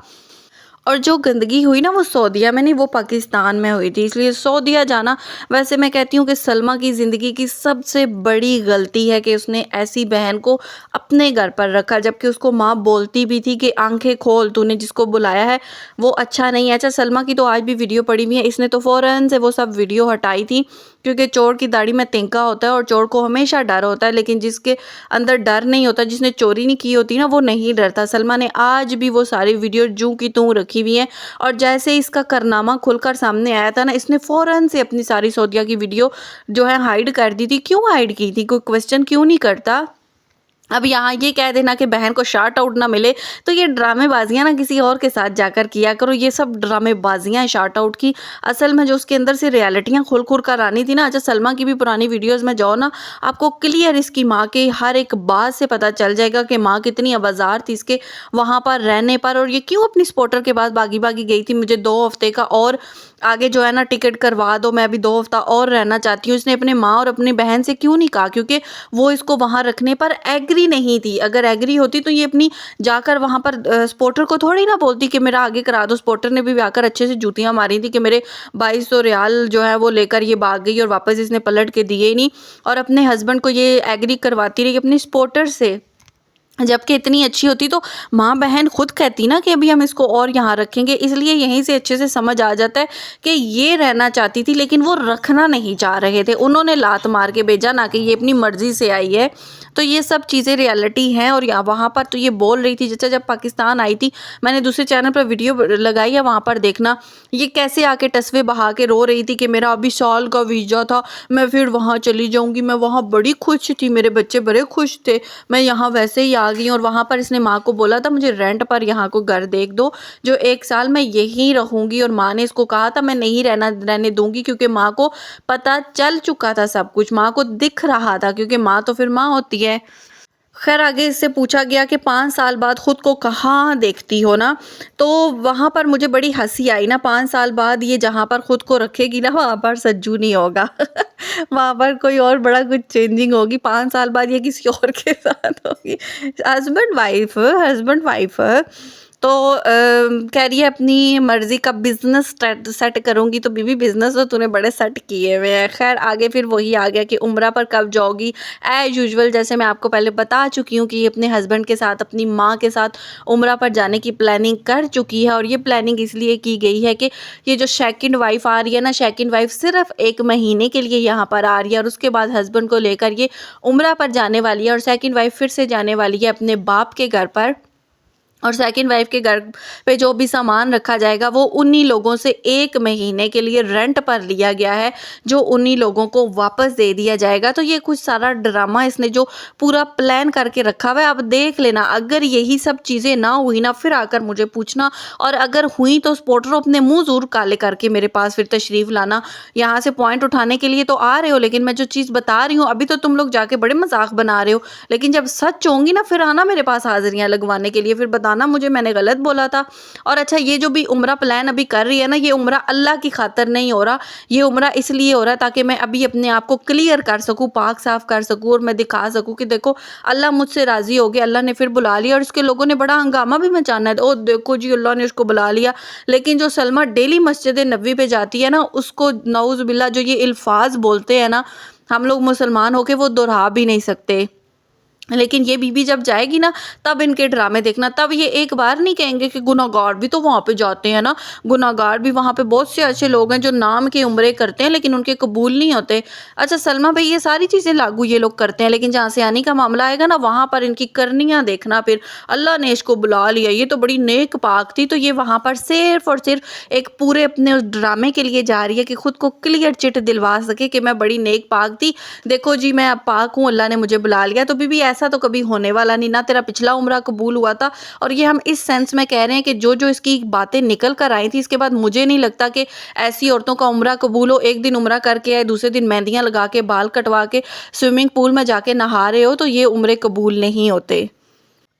और जो गंदगी हुई ना, वो सऊदीया में नहीं, वो पाकिस्तान में हुई थी। इसलिए सऊदीया जाना, वैसे मैं कहती हूँ कि सलमा की ज़िंदगी की सबसे बड़ी गलती है कि उसने ऐसी बहन को अपने घर पर रखा, जबकि उसको माँ बोलती भी थी कि आंखें खोल, तूने जिसको बुलाया है वो अच्छा नहीं है। अच्छा, सलमा की तो आज भी वीडियो पड़ी हुई है, इसने तो फ़ौरन से वो सब वीडियो हटाई थी, क्योंकि चोर की दाढ़ी में तिनका होता है और चोर को हमेशा डर होता है, लेकिन जिसके अंदर डर नहीं होता, जिसने चोरी नहीं की होती ना, वो नहीं डरता। सलमा ने आज भी वो सारी वीडियो जूं की तूं रखी हुई है। और जैसे इसका कारनामा खुलकर सामने आया था ना, इसने फ़ौरन से अपनी सारी सऊदीया की वीडियो जो है हाइड कर दी थी। क्यों हाइड की थी? कोई क्वेश्चन क्यों नहीं करता? अब यहाँ ये कह देना कि बहन को शार्ट आउट ना मिले, तो ये ड्रामेबाजियाँ ना किसी और के साथ जाकर किया करो। ये सब ड्रामेबाजियाँ हैं शार्ट आउट की। असल में जो उसके अंदर से रियलिटियाँ खोल खोल कर आनी थी ना। अच्छा, सलमा की भी पुरानी वीडियोस में जाओ ना, आपको क्लियर इसकी माँ के हर एक बात से पता चल जाएगा कि माँ कितनी आवाज़ार थी इसके वहाँ पर रहने पर, और ये क्यों अपनी स्पॉटर के पास भागी भागी गई थी। मुझे 2 हफ्ते का और आगे जो है ना टिकट करवा दो, मैं अभी 2 हफ्ता और रहना चाहती हूँ। इसने अपने माँ और अपनी बहन से क्यों नहीं कहा? क्योंकि वो इसको वहाँ रखने पर एग्री नहीं थी। अगर एग्री होती तो ये अपनी जाकर वहाँ पर स्पॉटर को थोड़ी ना बोलती कि मेरा आगे करा दो। स्पॉटर ने भी आकर अच्छे से जूतियाँ मारी थी कि मेरे 2200 रियाल जो है वो लेकर ये भाग गई, और वापस इसने पलट के दिए ही नहीं। और अपने हस्बैंड को ये एग्री करवाती रही अपनी स्पॉटर से, जबकि इतनी अच्छी होती तो माँ बहन खुद कहती ना कि अभी हम इसको और यहाँ रखेंगे। इसलिए यहीं से अच्छे से समझ आ जाता है कि ये रहना चाहती थी, लेकिन वो रखना नहीं चाह रहे थे। उन्होंने लात मार के भेजा, ना कि ये अपनी मर्ज़ी से आई है। तो ये सब चीज़ें रियलिटी हैं। और यहाँ वहाँ पर तो ये बोल रही थी, जैसे जब पाकिस्तान आई थी, मैंने दूसरे चैनल पर वीडियो लगाई है, वहाँ पर देखना, ये कैसे आके तस्वीर बहा के रो रही थी कि मेरा अभी साल का वीज़ा था, मैं फिर वहाँ चली जाऊँगी, मैं वहाँ बड़ी खुश थी, मेरे बच्चे बड़े खुश थे, मैं यहाँ वैसे ही आ गई। और वहाँ पर इसने माँ को बोला था मुझे रेंट पर यहाँ को घर देख दो, जो 1 साल मैं यहीं रहूँगी। और माँ ने इसको कहा था मैं नहीं रहने दूँगी, क्योंकि माँ को पता चल चुका था सब कुछ, माँ को दिख रहा था, क्योंकि माँ तो फिर माँ होती है। खैर आगे इससे पूछा गया कि 5 साल बाद खुद को कहाँ देखती हो ना, तो वहाँ पर मुझे बड़ी हंसी आई ना। 5 साल बाद ये जहाँ पर खुद को रखेगी ना, वहाँ पर सज्जू नहीं होगा वहाँ पर कोई और बड़ा कुछ चेंजिंग होगी। 5 साल बाद ये किसी और के साथ होगी, हस्बैंड वाइफ। तो कह रही है अपनी मर्ज़ी का बिज़नेस सेट करूँगी। तो बीबी बिज़नेस तो तूने बड़े सेट किए हुए हैं। खैर आगे फिर वही आ गया कि उम्रा पर कब जाओगी। एज़ यूजुअल जैसे मैं आपको पहले बता चुकी हूँ कि ये अपने हस्बैंड के साथ, अपनी माँ के साथ उम्रा पर जाने की प्लानिंग कर चुकी है। और ये प्लानिंग इसलिए की गई है कि ये जो सेकंड वाइफ़ आ रही है ना, सेकंड वाइफ़ सिर्फ 1 महीने के लिए यहाँ पर आ रही है, और उसके बाद हस्बैंड को लेकर ये उम्रा पर जाने वाली है। और सेकंड वाइफ़ फिर से जाने वाली है अपने बाप के घर पर। और सेकंड वाइफ के घर पे जो भी सामान रखा जाएगा वो उन्हीं लोगों से 1 महीने के लिए रेंट पर लिया गया है, जो उन्हीं लोगों को वापस दे दिया जाएगा। तो ये कुछ सारा ड्रामा इसने जो पूरा प्लान करके रखा हुआ है, अब देख लेना। अगर यही सब चीज़ें ना हुई ना, फिर आकर मुझे पूछना, और अगर हुई तो स्पॉटरों अपने मुँह ज़रूर काले करके मेरे पास फिर तशरीफ़ लाना। यहाँ से पॉइंट उठाने के लिए तो आ रहे हो, लेकिन मैं जो चीज़ बता रही हूँ अभी तो तुम लोग जाके बड़े मज़ाक बना रहे हो, लेकिन जब सच होंगी ना फिर आना मेरे पास हाज़िरियाँ लगवाने के लिए, फिर बताना मुझे मैंने गलत बोला था। और अच्छा, ये जो भी उम्रा प्लान अभी कर रही है ना, ये उम्रा अल्लाह की खातिर नहीं हो रहा, ये उम्रा इसलिए हो रहा है ताकि मैं अभी अपने आप को क्लियर कर सकूं, पाक साफ कर सकूं, और मैं दिखा सकूं कि देखो अल्लाह मुझसे राजी हो गया, अल्लाह ने फिर बुला लिया। और इसके लोगों ने बड़ा हंगामा भी मचाना है, ओ देखो जी अल्लाह ने उसको बुला लिया। लेकिन जो सलमा डेली मस्जिद नबी पे जाती है ना, उसको नऊज़ बिल्ला जो ये अल्फाज बोलते हैं ना, हम लोग मुसलमान होके वो दोहरा भी नहीं सकते। लेकिन ये बीबी जब जाएगी ना, तब इनके ड्रामे देखना, तब ये एक बार नहीं कहेंगे कि गुनाहगार भी तो वहाँ पे जाते हैं ना, गुनाहगार भी वहाँ पे बहुत से ऐसे लोग हैं जो नाम के उम्रे करते हैं लेकिन उनके कबूल नहीं होते। अच्छा सलमा भाई, ये सारी चीज़ें लागू ये लोग करते हैं, लेकिन जहाँ से आने का मामला आएगा ना, वहाँ पर इनकी करनियाँ देखना। फिर अल्लाह ने इसको बुला लिया, ये तो बड़ी नेक पाक थी, तो ये वहाँ पर सिर्फ और सिर्फ एक पूरे अपने उस ड्रामे के लिए जा रही है कि खुद को क्लियर चिट दिलवा सके कि मैं बड़ी नेक पाक थी, देखो जी मैं अब पाक हूँ, अल्लाह ने मुझे बुला लिया। तो बीबी ऐसा तो कभी होने वाला नहीं, ना तेरा पिछला उम्रा कबूल हुआ था, और ये हम इस सेंस में कह रहे हैं कि जो जो इसकी बातें निकल कर आई थी, इसके बाद मुझे नहीं लगता कि ऐसी औरतों का उम्रा कबूल हो। एक दिन उम्रा करके आए, दूसरे दिन मेहंदियां लगा के, बाल कटवा के स्विमिंग पूल में जाके नहा रहे हो, तो ये उम्रे कबूल नहीं होते।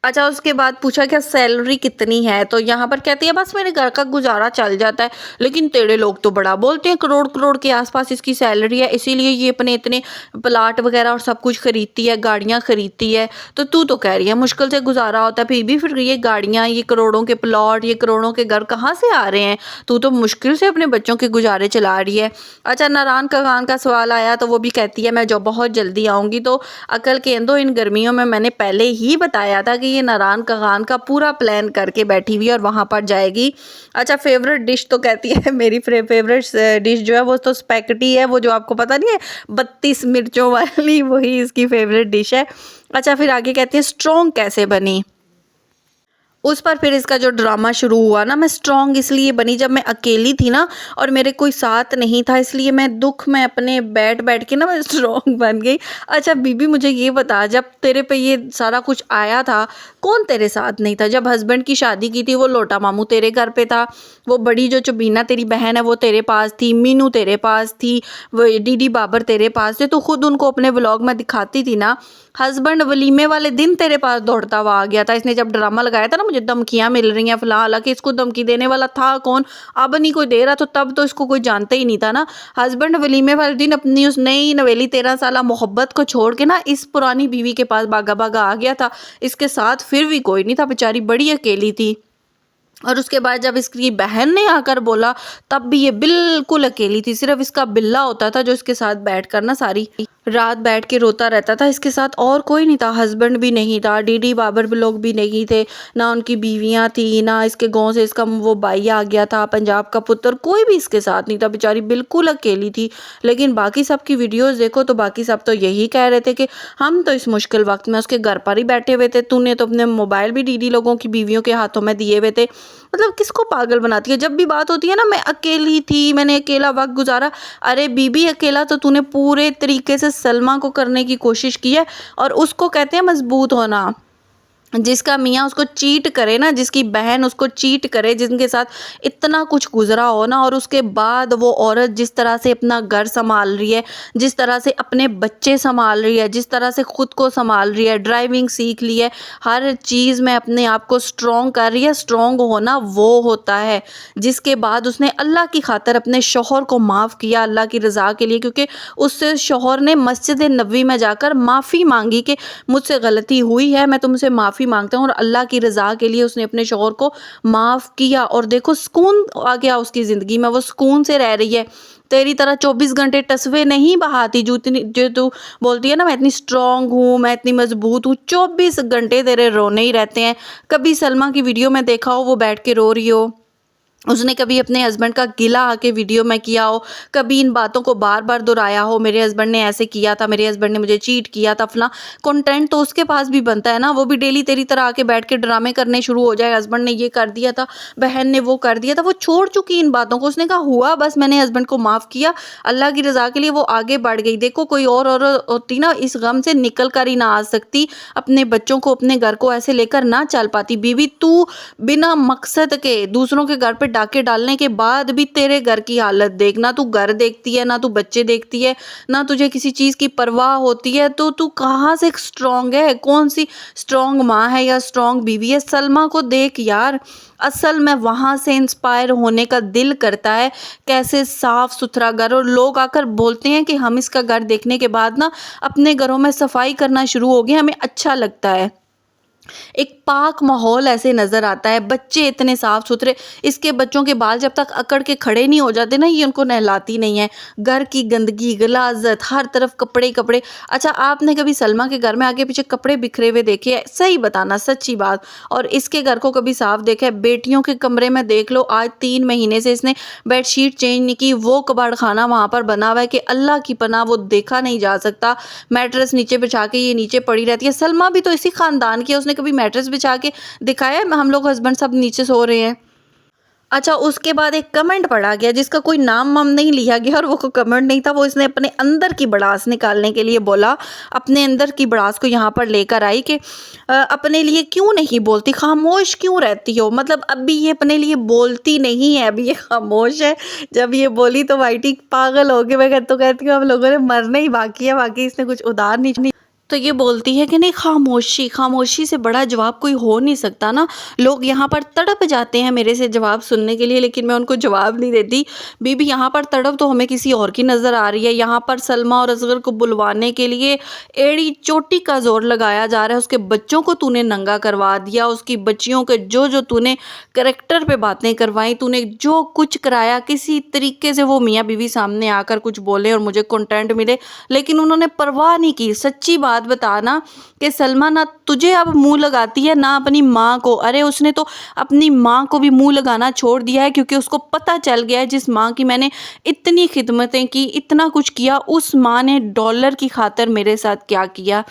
अच्छा, उसके बाद पूछा क्या सैलरी कितनी है, तो यहाँ पर कहती है बस मेरे घर का गुजारा चल जाता है। लेकिन तेरे लोग तो बड़ा बोलते हैं, करोड़ करोड़ के आसपास इसकी सैलरी है, इसीलिए ये अपने इतने प्लाट वगैरह और सब कुछ खरीदती है, गाड़ियाँ खरीदती है। तो तू तो कह रही है मुश्किल से गुजारा होता है, फिर ये गाड़ियाँ, ये करोड़ों के प्लॉट, ये करोड़ों के घर कहाँ से आ रहे हैं? तू तो मुश्किल से अपने बच्चों के गुजारे चला रही है। अच्छा, नारायण कगान का सवाल आया, तो वो भी कहती है मैं जो बहुत जल्दी आऊँगी। तो अकल के अंदो, इन गर्मियों में मैंने पहले ही बताया था कि ये नारायण कगान का पूरा प्लान करके बैठी हुई है और वहाँ पर जाएगी। अच्छा, फेवरेट डिश तो कहती है मेरी फेवरेट डिश जो है वो तो स्पैगेटी है, वो जो आपको पता नहीं है 32 मिर्चों वाली, वही इसकी फेवरेट डिश है। अच्छा, फिर आगे कहती है स्ट्रॉन्ग कैसे बनी। उस पर फिर इसका जो ड्रामा शुरू हुआ ना, मैं स्ट्रॉन्ग इसलिए बनी जब मैं अकेली थी ना और मेरे कोई साथ नहीं था, इसलिए मैं दुख में अपने बैठ बैठ के ना मैं स्ट्रॉन्ग बन गई। अच्छा बीबी, मुझे ये बता, जब तेरे पे ये सारा कुछ आया था, कौन तेरे साथ नहीं था? जब हस्बैंड की शादी की थी, वो लोटा मामू तेरे घर पे था, वो बड़ी जो चुबीना तेरी बहन है वो तेरे पास थी, मीनू तेरे पास थी, वो डीडी बाबर तेरे पास थे, तो खुद उनको अपने व्लॉग में दिखाती थी ना। हस्बैंड वलीमे वाले दिन तेरे पास दौड़ता हुआ आ गया था, इसने जब ड्रामा लगाया था ना मुझे धमकियाँ मिल रही हैं फिलहाल, हालांकि इसको धमकी देने वाला था कौन, अब नहीं कोई दे रहा, तो तब तो इसको कोई जानता ही नहीं था ना। हस्बैंड वलीमे वाले दिन अपनी उस नई नवेली 13 साल मोहब्बत को छोड़ के ना इस पुरानी बीवी के पास भागा भागा आ गया था, इसके साथ फिर भी कोई नहीं था, बेचारी बड़ी अकेली थी। और उसके बाद जब इसकी बहन ने आकर बोला, तब भी ये बिल्कुल अकेली थी, सिर्फ इसका बिल्ला होता था जो इसके साथ बैठ कर ना सारी रात बैठ के रोता रहता था, इसके साथ और कोई नहीं था, हस्बैंड भी नहीं था, डीडी बाबर भी लोग भी नहीं थे, ना उनकी बीवियां थी, ना इसके गांव से इसका वो भाई आ गया था पंजाब का पुत्र, कोई भी इसके साथ नहीं था, बेचारी बिल्कुल अकेली थी। लेकिन बाकी सब की वीडियोस देखो तो बाकी सब तो यही कह रहे थे कि हम तो इस मुश्किल वक्त में उसके घर पर ही बैठे हुए थे, तूने तो अपने मोबाइल भी डीडी लोगों की बीवियों के हाथों में दिए हुए थे। मतलब किसको पागल बनाती है? जब भी बात होती है ना, मैं अकेली थी, मैंने अकेला वक्त गुजारा, अरे बीबी अकेला तो तूने पूरे तरीके से सलमा को करने की कोशिश की है, और उसको कहते हैं मजबूत होना। जिसका मियाँ उसको चीट करे ना, जिसकी बहन उसको चीट करे, जिनके साथ इतना कुछ गुजरा हो ना, और उसके बाद वो औरत जिस तरह से अपना घर संभाल रही है, जिस तरह से अपने बच्चे संभाल रही है, जिस तरह से खुद को संभाल रही है, ड्राइविंग सीख ली है, हर चीज़ में अपने आप को स्ट्रॉन्ग कर रही है। स्ट्रॉन्ग होना वो होता है जिसके बाद उसने अल्लाह की खातिर अपने शौहर को माफ़ किया, अल्लाह की रज़ा के लिए, क्योंकि उससे शौहर ने मस्जिद नबवी में जाकर माफ़ी मांगी कि मुझसे गलती हुई है, मैं तुमसे माफ़ी मांगता हूँ, और अल्लाह की रज़ा के लिए उसने अपने शौहर को माफ़ किया। और देखो सुकून आ गया उसकी ज़िंदगी में, वो सुकून से रह रही है। तेरी तरह 24 घंटे टसवे नहीं बहाती, जो तू बोलती है ना मैं इतनी स्ट्रांग हूँ, मैं इतनी मजबूत हूँ, 24 घंटे तेरे रोने ही रहते हैं। कभी सलमा की वीडियो में देखा हो वो बैठ के रो रही हो, उसने कभी अपने हस्बैंड का गिला आके वीडियो में किया हो, कभी इन बातों को बार बार दोहराया हो, मेरे हस्बैंड ने ऐसे किया था, मेरे हस्बैंड ने मुझे चीट किया था फला। कंटेंट तो उसके पास भी बनता है ना, वो भी डेली तेरी तरह आके बैठ के ड्रामे करने शुरू हो जाए, हस्बैंड ने ये कर दिया था, बहन ने वो कर दिया था। वो छोड़ चुकी इन बातों को, उसने कहा हुआ बस, मैंने हस्बैंड को माफ़ किया, अल्लाह की रज़ा के लिए वो आगे बढ़ गई। देखो कोई और औरत होती ना, इस गम से निकल कर ही ना आ सकती, अपने बच्चों को अपने घर को ऐसे लेकर ना चल पाती। बीवी तू बिना मकसद के दूसरों के घर पे डाके डालने के बाद भी तेरे घर की हालत देख, ना तू घर देखती है, ना तू बच्चे देखती है, ना तुझे किसी चीज़ की परवाह होती है, तो तू कहाँ से स्ट्रॉन्ग है? कौन सी स्ट्रॉन्ग माँ है या स्ट्रॉन्ग बीवी है? सलमा को देख यार, असल में वहाँ से इंस्पायर होने का दिल करता है। कैसे साफ सुथरा घर, और लोग आकर बोलते हैं कि हम इसका घर देखने के बाद ना अपने घरों में सफाई करना शुरू हो गए, हमें अच्छा लगता है। एक पाक माहौल ऐसे नज़र आता है, बच्चे इतने साफ़ सुथरे, इसके बच्चों के बाल जब तक अकड़ के खड़े नहीं हो जाते ना, ये उनको नहलाती नहीं है। घर की गंदगी, गलाजत, हर तरफ कपड़े कपड़े। अच्छा, आपने कभी सलमा के घर में आगे पीछे कपड़े बिखरे हुए देखे हैं? सही बताना, सच्ची बात। और इसके घर को कभी साफ देखा है? बेटियों के कमरे में देख लो, आज 3 महीने से इसने बेडशीट चेंज नहीं की, वो कबाड़ खाना वहाँ पर बना हुआ है कि अल्लाह की पनाह, वो देखा नहीं जा सकता। मैट्रेस नीचे बिछा के ये नीचे पड़ी रहती है। सलमा भी तो इसी खानदान की है, उसने कभी मैट्रेस बिछा के दिखाया है हम लोग हस्बैंड सब नीचे सो रहे हैं? अच्छा, उसके बाद एक कमेंट पढ़ा गया जिसका कोई नाम वाम नहीं लिया गया, और वो कोई कमेंट नहीं था, वो इसने अपने अंदर की भड़ास निकालने के लिए बोला, अपने अंदर की भड़ास को यहाँ पर लेकर आई कि अपने लिए क्यों नहीं बोलती, खामोश क्यों रहती हो? मतलब अभी ये अपने लिए बोलती नहीं है, अभी ये खामोश है। जब ये बोली तो वाइटी पागल हो गई। मैं तो कहती हूँ हम लोगों ने मरना ही बाकी है, बाकी इसने कुछ उधार नहीं। तो ये बोलती है कि नहीं, खामोशी, खामोशी से बड़ा जवाब कोई हो नहीं सकता ना। लोग यहाँ पर तड़प जाते हैं मेरे से जवाब सुनने के लिए, लेकिन मैं उनको जवाब नहीं देती। बीबी यहाँ पर तड़प तो हमें किसी और की नज़र आ रही है। यहाँ पर सलमा और असगर को बुलवाने के लिए एड़ी चोटी का जोर लगाया जा रहा है। उसके बच्चों को तूने नंगा करवा दिया, उसकी बच्चियों के जो जो तूने करेक्टर पे बातें करवाई, तूने जो कुछ कराया, किसी तरीके से वो मियाँ बीवी सामने आकर कुछ बोले और मुझे कंटेंट मिले, लेकिन उन्होंने परवाह नहीं की। सच्ची बात बताना कि सलमा ना तुझे अब मुंह लगाती है ना अपनी माँ को। अरे उसने तो अपनी माँ को भी मुंह लगाना छोड़ दिया है, क्योंकि उसको पता चल गया है जिस माँ की मैंने इतनी खिदमतें की, इतना कुछ किया, उस माँ ने डॉलर की खातिर मेरे साथ क्या किया।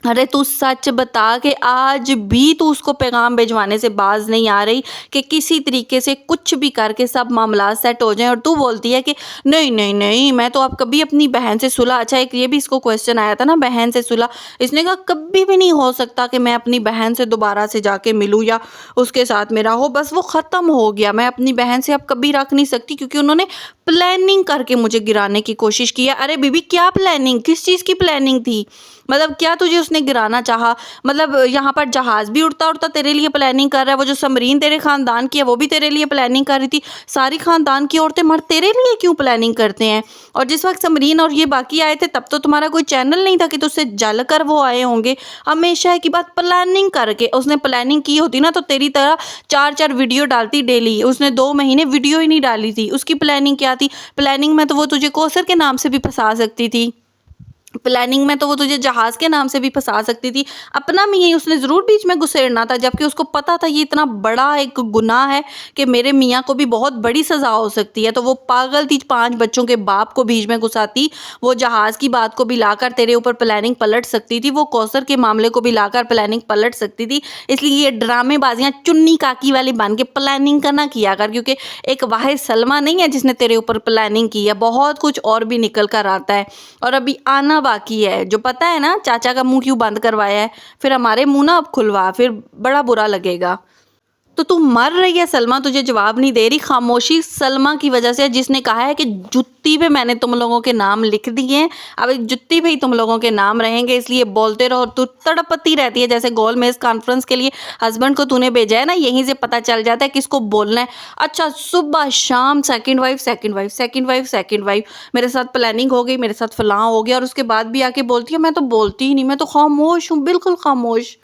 अरे तू सच बता कि आज भी तू उसको पैगाम भिजवाने से बाज नहीं आ रही कि किसी तरीके से कुछ भी करके सब मामला सेट हो जाएं, और तू बोलती है कि नहीं नहीं नहीं, मैं तो अब कभी अपनी बहन से सुलह। अच्छा, एक ये भी इसको क्वेश्चन आया था ना, बहन से सुलह। इसने कहा कभी भी नहीं हो सकता कि मैं अपनी बहन से दोबारा से जाके मिलूँ या उसके साथ मेरा हो, बस वो ख़त्म हो गया। मैं अपनी बहन से अब कभी रख नहीं सकती, क्योंकि उन्होंने प्लानिंग करके मुझे गिराने की कोशिश की है। अरे बीबी, क्या प्लानिंग, किस चीज़ की प्लानिंग थी? मतलब क्या तुझे उसने गिराना चाहा? मतलब यहाँ पर जहाज़ भी उड़ता उड़ता तेरे लिए प्लानिंग कर रहा है। वो जो समरीन तेरे खानदान की है वो भी तेरे लिए प्लानिंग कर रही थी। सारी खानदान की औरतें मर्द तेरे लिए क्यों प्लानिंग करते हैं? और जिस वक्त समरीन और ये बाकी आए थे तब तो तुम्हारा कोई चैनल नहीं था कि तुझसे जल कर वो आए होंगे। हमेशा की बात, प्लानिंग करके उसने प्लानिंग की होती ना तो तेरी तरह 4-4 वीडियो डालती डेली। उसने 2 महीने वीडियो ही नहीं डाली थी। उसकी प्लानिंग क्या थी? प्लानिंग में तो वो तुझे कौसर के नाम से भी फंसा सकती थी। प्लानिंग में तो वो तुझे जहाज़ के नाम से भी फंसा सकती थी। अपना मियाँ उसने ज़रूर बीच में घुसेड़ना था, जबकि उसको पता था ये इतना बड़ा एक गुनाह है कि मेरे मियाँ को भी बहुत बड़ी सज़ा हो सकती है। तो वो पागल थी, 5 बच्चों के बाप को बीच में घुसाती। वो जहाज़ की बात को भी लाकर तेरे ऊपर प्लानिंग पलट सकती थी। वो कौसर के मामले को भी लाकर प्लानिंग पलट सकती थी। इसलिए ये ड्रामेबाजियाँ चुन्नी काकी वाली बन के प्लानिंग का ना किया कर, क्योंकि एक वाहिद सलमा नहीं है जिसने तेरे ऊपर प्लानिंग की है, बहुत कुछ और भी निकल कर आता है और अभी आना बाकी है। जो पता है ना चाचा का मुंह क्यों बंद करवाया है, फिर हमारे मुंह ना अब खुलवा, फिर बड़ा बुरा लगेगा। तो तू मर रही है सलमा, तुझे जवाब नहीं दे रही। खामोशी सलमा की वजह से, जिसने कहा है कि जुत्ती पे मैंने तुम लोगों के नाम लिख दिए हैं, अब एक जुत्ती पे ही तुम लोगों के नाम रहेंगे, इसलिए बोलते रहो। तू तड़पती रहती है जैसे गोल मेज कॉन्फ्रेंस के लिए हस्बैंड को तूने भेजा है ना, यहीं से पता चल जाता है किसको बोलना है। अच्छा, सुबह शाम second wife second wife second wife second wife, मेरे साथ प्लानिंग हो गई, मेरे साथ फलां हो गया, और उसके बाद भी आके बोलती है मैं तो बोलती ही नहीं, मैं तो खामोश हूँ, बिल्कुल खामोश।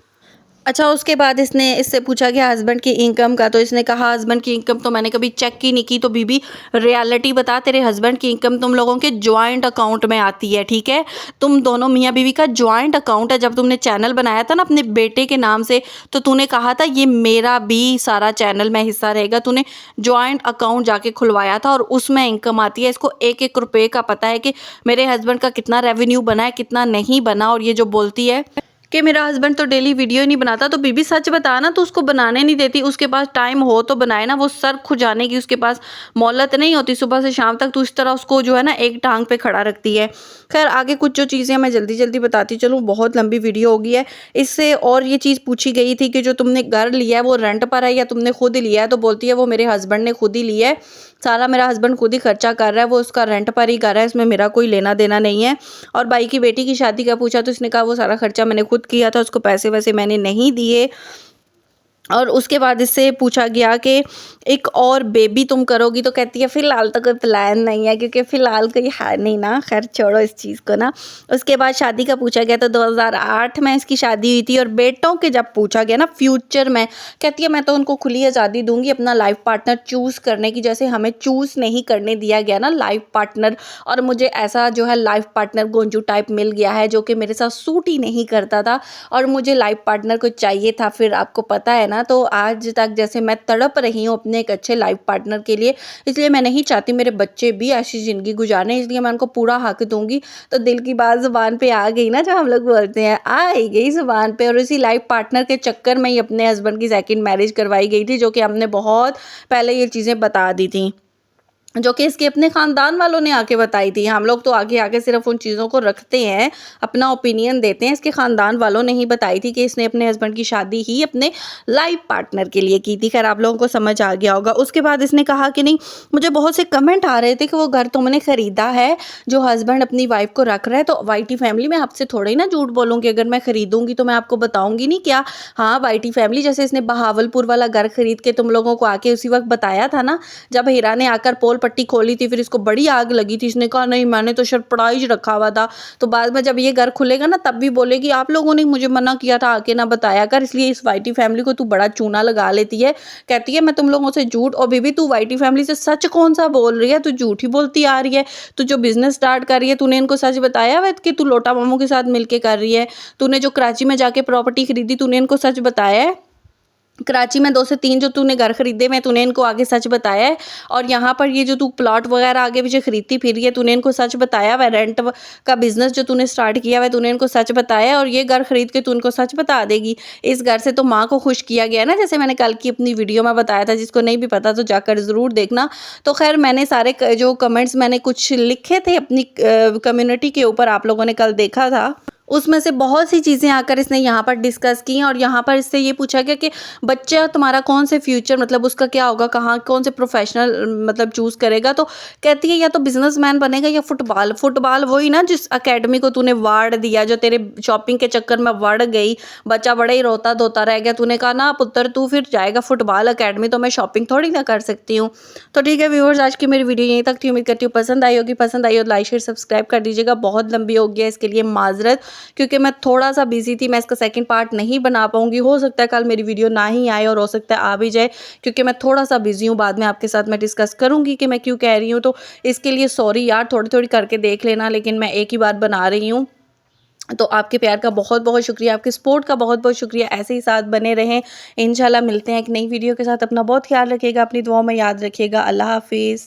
अच्छा, उसके बाद इससे पूछा गया हस्बैंड की इनकम का, तो इसने कहा हस्बैंड की इनकम तो मैंने कभी चेक ही नहीं की। तो बीबी रियलिटी बता, तेरे हस्बैंड की इनकम तुम लोगों के जॉइंट अकाउंट में आती है, ठीक है। तुम दोनों मियाँ बीवी का जॉइंट अकाउंट है। जब तुमने चैनल बनाया था ना अपने बेटे के नाम से, तो तूने कहा था ये मेरा भी सारा चैनल में हिस्सा रहेगा। तूने जॉइंट अकाउंट जाके खुलवाया था और उसमें इनकम आती है। इसको एक एक रुपये का पता है कि मेरे हस्बैंड का कितना रेवेन्यू बना है, कितना नहीं बना। और ये जो बोलती है कि मेरा हस्बैंड तो डेली वीडियो नहीं बनाता, तो बीबी सच बता ना, तो उसको बनाने नहीं देती। उसके पास टाइम हो तो बनाए ना, वो सर खुजाने की उसके पास मोहलत नहीं होती सुबह से शाम तक। तो इस तरह उसको जो है ना एक टांग पे खड़ा रखती है। खैर आगे कुछ जो चीज़ें मैं जल्दी जल्दी बताती चलूँ, बहुत लंबी वीडियो हो गई है। इससे और ये चीज़ पूछी गई थी कि जो तुमने घर लिया है वो रेंट पर है या तुमने खुद लिया है, तो बोलती है वो मेरे हस्बैंड ने खुद ही लिया है, सारा मेरा हस्बैंड खुद ही खर्चा कर रहा है, वो उसका रेंट पर ही कर रहा है, इसमें मेरा कोई लेना देना नहीं है। और भाई की बेटी की शादी का पूछा तो इसने कहा वो सारा खर्चा मैंने खुद किया था, उसको पैसे वैसे मैंने नहीं दिए। और उसके बाद इससे पूछा गया कि एक और बेबी तुम करोगी, तो कहती है फ़िलहाल तो कोई प्लान नहीं है, क्योंकि फ़िलहाल कोई है नहीं ना। खैर छोड़ो इस चीज़ को ना। उसके बाद शादी का पूछा गया तो 2008 में इसकी शादी हुई थी। और बेटों के जब पूछा गया ना फ्यूचर में, कहती है मैं तो उनको खुली आज़ादी दूंगी अपना लाइफ पार्टनर चूज़ करने की, जैसे हमें चूज़ नहीं करने दिया गया ना लाइफ पार्टनर। और मुझे ऐसा जो है लाइफ पार्टनर गोंजू टाइप मिल गया है जो कि मेरे साथ सूट ही नहीं करता था, और मुझे लाइफ पार्टनर को चाहिए था। फिर आपको पता है ना, तो आज तक जैसे मैं तड़प रही हूँ अपने एक अच्छे लाइफ पार्टनर के लिए, इसलिए मैं नहीं चाहती मेरे बच्चे भी ऐसी ज़िंदगी गुजारें, इसलिए मैं उनको पूरा हक दूंगी। तो दिल की बात ज़ुबान पे आ गई ना, जो हम लोग बोलते हैं, आ ही गई ज़ुबान पे। और इसी लाइफ पार्टनर के चक्कर में ही अपने हस्बैंड की सेकंड मैरिज करवाई गई थी, जो कि हमने बहुत पहले ये चीज़ें बता दी थी, जो कि इसके अपने ख़ानदान वालों ने आके बताई थी। हम लोग तो आगे आके सिर्फ उन चीज़ों को रखते हैं, अपना ओपिनियन देते हैं। इसके ख़ानदान वालों ने ही बताई थी कि इसने अपने हस्बैंड की शादी ही अपने लाइफ पार्टनर के लिए की थी। खैर आप लोगों को समझ आ गया होगा। उसके बाद इसने कहा कि नहीं, मुझे बहुत से कमेंट आ रहे थे कि वो घर तुमने ख़रीदा है जो हस्बैंड अपनी वाइफ को रख रहा है। तो वाईटी फैमिली में आपसे थोड़ा ही ना झूठ बोलूँगी, अगर मैं ख़रीदूँगी तो मैं आपको बताऊँगी नहीं क्या। हाँ वाईटी फैमिली, जैसे इसने बहावलपुर वाला घर ख़रीद के तुम लोगों को आके उसी वक्त बताया था ना, जब हीरा ने आकर पोल पट्टी खोली थी, फिर इसको बड़ी आग लगी थी। इसने कहा नहीं मैंने तो सरप्राइज रखा हुआ था। तो बाद में जब ये घर खुलेगा ना, तब भी बोलेगी आप लोगों ने मुझे मना किया था आके ना बताया कर, इसलिए इस वाईटी फैमिली को तू बड़ा चूना लगा लेती है। कहती है मैं तुम लोगों से झूठ, और बेबी तू वाईटी फैमिली से सच कौन सा बोल रही है, तू झूठ ही बोलती आ रही है। तू जो बिजनेस स्टार्ट कर रही है, तूने इनको सच बताया हुआ कि तू लोटा मामू के साथ मिलके कर रही है। तूने जो कराची में जाके प्रॉपर्टी खरीदी, तूने इनको सच बताया है। कराची में 2 से 3 जो तूने घर खरीदे, मैं तूने इनको आगे सच बताया है। और यहाँ पर ये जो तू प्लॉट वगैरह आगे पीछे खरीदती फिर रही है, तूने इनको सच बताया हुआ है। रेंट का बिजनेस जो तूने स्टार्ट किया हुआ है, तूने इनको सच बताया है। और ये घर खरीद के तू इनको सच बता देगी। इस घर से तो माँ को खुश किया गया ना, जैसे मैंने कल की अपनी वीडियो में बताया था। जिसको नहीं भी पता तो जाकर ज़रूर देखना। तो खैर मैंने सारे जो कमेंट्स मैंने कुछ लिखे थे अपनी कम्युनिटी के ऊपर, आप लोगों ने कल देखा था, उसमें से बहुत सी चीज़ें आकर इसने यहाँ पर डिस्कस की। और यहाँ पर इससे ये पूछा गया कि बच्चा तुम्हारा कौन से फ्यूचर, मतलब उसका क्या होगा, कहाँ कौन से प्रोफेशनल मतलब चूज़ करेगा। तो कहती है या तो बिजनेसमैन बनेगा या फुटबॉल वही ना जिस एकेडमी को तूने वार्ड दिया, जो तेरे शॉपिंग के चक्कर में बढ़ गई, बच्चा बड़ा ही रोता धोता रह गया। तूने कहा ना पुत्र तू फिर जाएगा फुटबॉल अकेडमी, तो मैं शॉपिंग थोड़ी ना कर सकती हूँ। तो ठीक है व्यूअर्स, आज की मेरी वीडियो यहीं तक थी। उम्मीद करती हूँ पसंद आई होगी। पसंद आई हो लाइक शेयर सब्सक्राइब कर दीजिएगा। बहुत लंबी हो गया, इसके लिए माजरत, क्योंकि मैं थोड़ा सा बिजी थी, मैं इसका सेकंड पार्ट नहीं बना पाऊंगी। हो सकता है कल मेरी वीडियो ना ही आए और हो सकता है आ भी जाए, क्योंकि मैं थोड़ा सा बिजी हूँ। बाद में आपके साथ मैं डिस्कस करूंगी कि मैं क्यों कह रही हूँ। तो इसके लिए सॉरी यार, थोड़ी थोड़ी करके देख लेना, लेकिन मैं एक ही बार बना रही हूँ। तो आपके प्यार का बहुत बहुत शुक्रिया, आपके सपोर्ट का बहुत बहुत शुक्रिया। ऐसे ही साथ बने रहें। इंशाल्लाह मिलते हैं एक नई वीडियो के साथ। अपना बहुत ख्याल रखिएगा, अपनी दुआओं में याद रखिएगा। अल्लाह हाफिज़।